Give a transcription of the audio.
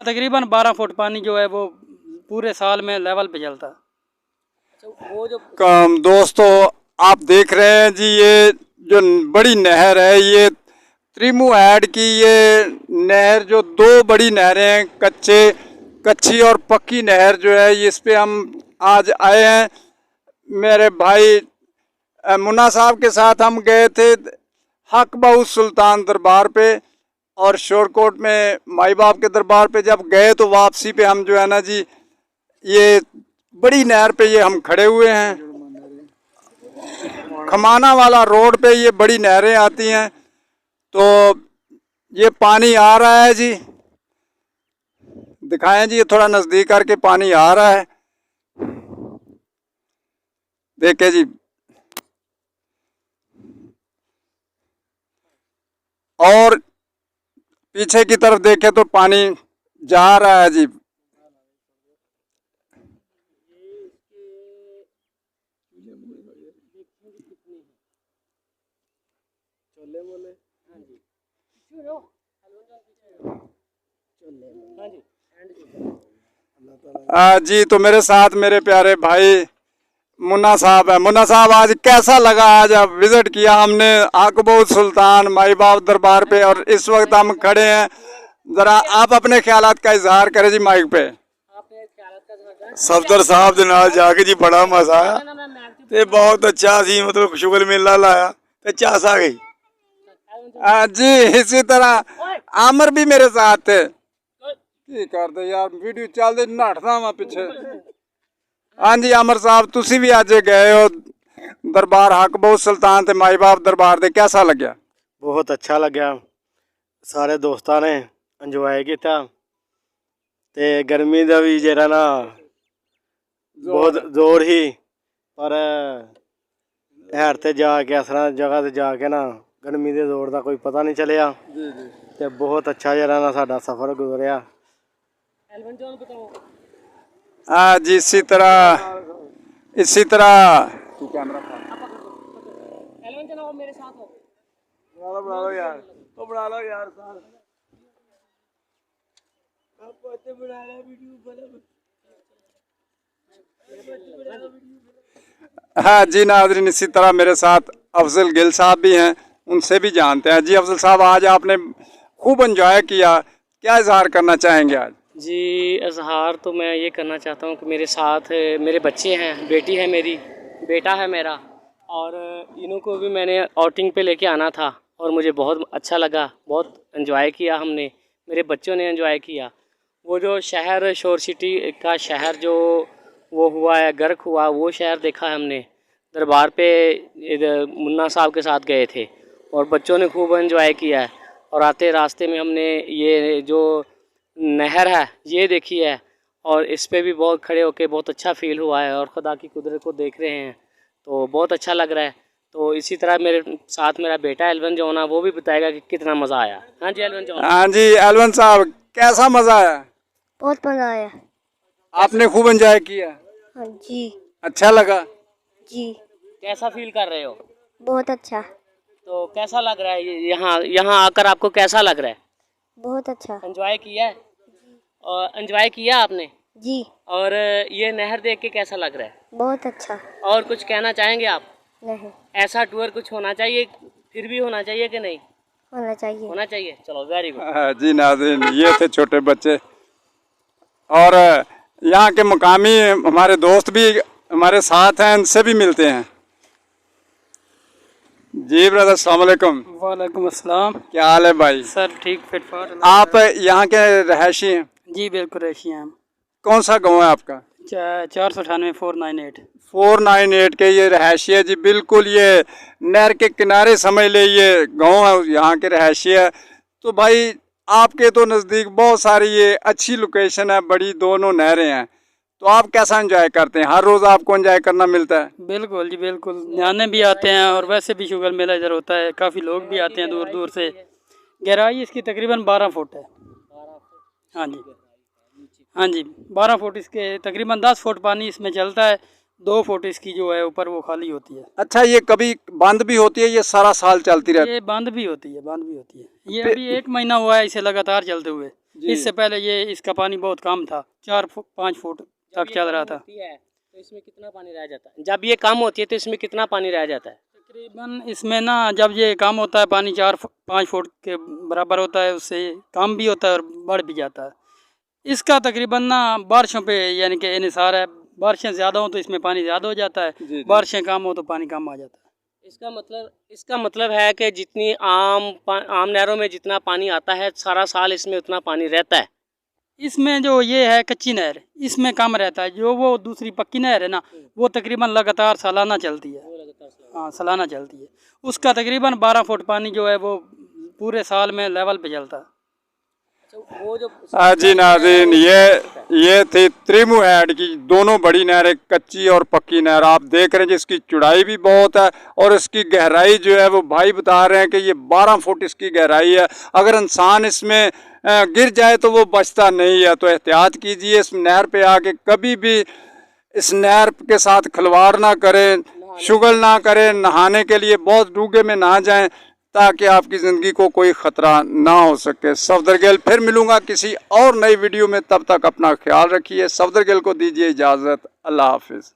तकरीबन 12 फुट पानी जो है वो पूरे साल में लेवल पे चलता है। वो जो दोस्तों आप देख रहे हैं जी, ये जो बड़ी नहर है ये त्रिमु हैड की ये नहर, जो दो बड़ी नहरें हैं, कच्ची और पक्की नहर जो है, इस पे हम आज आए हैं। मेरे भाई मुन्ना साहब के साथ हम गए थे हक बहु सुल्तान दरबार पे, और शोरकोट में माई बाप के दरबार पे जब गए तो वापसी पे हम जो है ना जी, ये बड़ी नहर पे ये हम खड़े हुए हैं। खमाना वाला रोड पे ये बड़ी नहरें आती हैं, तो ये पानी आ रहा है जी, दिखाएं जी, ये थोड़ा नज़दीक करके पानी आ रहा है, देखे जी। और पीछे की तरफ देखे तो पानी जा रहा है जी। जी तो मेरे साथ मेरे प्यारे भाई मुन्ना साहब है। मुन्ना साहब, आज कैसा लगा? आज आप विजिट किया हमने आकबोद सुल्तान माई बाप दरबार पे, और इस वक्त हम खड़े हैं। जरा आप अपने ख्यालात का इजहार करें जी माइक पे। सफदर साहब दे नाल जाके जी बड़ा मजा आया ते बहुत अच्छा सी, मतलब शुगर मेला लाया ते चास आ गई। जी इसी तरह आमर भी मेरे साथ थे। की करते यार, वीडियो चल दे नठदा वा पीछे। हाँ जी आमर साहब, तुसी भी अज गए हो दरबार हक बहु सुल्तान ते माई बाप दरबार दे, कैसा लग्या? बहुत अच्छा लग्या, सारे दोस्तां ने इंजॉय किया ते गर्मी दा भी जेरा ना बहुत जोर ही, पर हैर ते जाके इस तरह जगह ते जाके ना गर्मी दे जोर दा कोई पता नहीं चलिया ते बहुत अच्छा जेरा ना साडा सफर गुजरिया। हाँ जी इसी तरह हाँ जी नाज़रीन, इसी तरह मेरे साथ अफजल गिल साहब भी हैं, उनसे भी जानते हैं। जी अफजल साहब, आज आपने खूब एंजॉय किया, क्या इजहार करना चाहेंगे आज? जी इजहार तो मैं ये करना चाहता हूँ कि मेरे साथ मेरे बच्चे हैं, बेटी है मेरी, बेटा है मेरा, और इन्हों को भी मैंने आउटिंग पे लेके आना था और मुझे बहुत अच्छा लगा, बहुत एंजॉय किया हमने, मेरे बच्चों ने एंजॉय किया। वो जो शहर शोर सिटी का शहर जो वो हुआ है, गर्क हुआ, वो शहर देखा है हमने। दरबार पे इधर मुन्ना साहब के साथ गए थे और बच्चों ने खूब एंजॉय किया है, और आते रास्ते में हमने ये जो नहर है ये देखी है, और इस पे भी बहुत खड़े होके बहुत अच्छा फील हुआ है, और खुदा की कुदरत को देख रहे हैं तो बहुत अच्छा लग रहा है। तो इसी तरह मेरे साथ मेरा बेटा एलवन जो ना, वो भी बताएगा कि कितना मज़ा आया। हाँ जी एलवन जो। हाँ जी एलवन साहब, कैसा मजा आया? बहुत मजा आया। आपने खूब एंजॉय किया? हाँ जी। अच्छा लगा जी। कैसा फील कर रहे हो? बहुत अच्छा। तो कैसा लग रहा है यहाँ आकर, आपको कैसा लग रहा है? बहुत अच्छा। एंजॉय किया है? और एंजॉय किया आपने? जी। और ये नहर देख के कैसा लग रहा है? बहुत अच्छा। और कुछ कहना चाहेंगे आप? नहीं। ऐसा टूर कुछ होना चाहिए, फिर भी होना चाहिए कि नहीं? होना चाहिए। होना चाहिए। चलो वेरी गुड। जी नाज़रीन, ये थे छोटे बच्चे, और यहाँ के मुकामी हमारे दोस्त भी हमारे साथ हैं, उनसे भी मिलते हैं। जी ब्रदर, अस्सलाम वालेकुम। वालेकुम अस्सलाम। क्या हाल है भाई? सर ठीक फिट फाट। आप यहाँ के रहायशी हैं? जी बिल्कुल रही हैं हम। कौन सा गांव है आपका? 498 498 498 के ये रहायशी है जी, बिल्कुल ये नहर के किनारे समझ ले ये गांव है, यहाँ के रहायशी है। तो भाई आपके तो नज़दीक बहुत सारी ये अच्छी लोकेशन है, बड़ी दोनों नहरें हैं, तो आप कैसा एंजॉय करते हैं? हर रोज़ आपको एंजॉय करना मिलता है? बिल्कुल जी बिल्कुल, न्याने भी आते हैं और वैसे भी शुगर मेला इधर होता है, काफ़ी लोग भी आते हैं दूर दूर से। गहराई इसकी तकरीबन 12 फुट है। हाँ जी, हाँ जी 12 फुट इसके, तकरीबन 10 फुट पानी इसमें चलता है, 2 फुट इसकी जो है ऊपर वो खाली होती है। अच्छा, ये कभी बंद भी होती है? ये सारा साल चलती रहती है? ये बंद भी होती है, बंद भी होती है। ये अभी 1 महीना हुआ है इसे लगातार चलते हुए, इससे पहले ये इसका पानी बहुत कम था, 4-5 फुट तक चल रहा था। तो इसमें कितना पानी रह जाता है? जब ये कम होती है तो इसमें कितना पानी रह जाता है? तकरीबन इसमें ना जब ये कम होता है पानी 4-5 फुट के बराबर होता है, उससे कम भी होता है और बढ़ भी जाता है। इसका तकरीबन ना बारिशों पे यानी कि इन्हिसार है, बारिशें ज़्यादा हो तो इसमें पानी ज़्यादा हो जाता है, बारिशें कम हो तो पानी कम आ जाता है। इसका मतलब है कि जितनी आम नहरों में जितना पानी आता है सारा साल इसमें उतना पानी रहता है। इसमें जो ये है कच्ची नहर, इसमें कम रहता है। जो वो दूसरी पक्की नहर है ना, वो तकरीबन लगातार सालाना चलती है। हाँ, सालाना चलती है। उसका तकरीबन 12 फुट पानी जो है वो पूरे साल में लेवल पे चलता है। वो जो जी नाज़रीन, ये थी त्रिमु हैड की दोनों बड़ी नहरें, कच्ची और पक्की नहर। आप देख रहे हैं जिसकी चौड़ाई भी बहुत है और इसकी गहराई जो है वो भाई बता रहे हैं कि ये 12 फुट इसकी गहराई है। अगर इंसान इसमें गिर जाए तो वो बचता नहीं है, तो एहतियात कीजिए। इस नहर पे आके कभी भी इस नहर के साथ खिलवाड़ ना करें, शुगल ना करें। नहाने के लिए बहुत डूंगे में ना जाएं ताकि आपकी ज़िंदगी को कोई ख़तरा ना हो सके। सफदर गिल फिर मिलूँगा किसी और नई वीडियो में, तब तक अपना ख्याल रखिए। सफदर गिल को दीजिए इजाज़त। अल्लाह हाफिज़।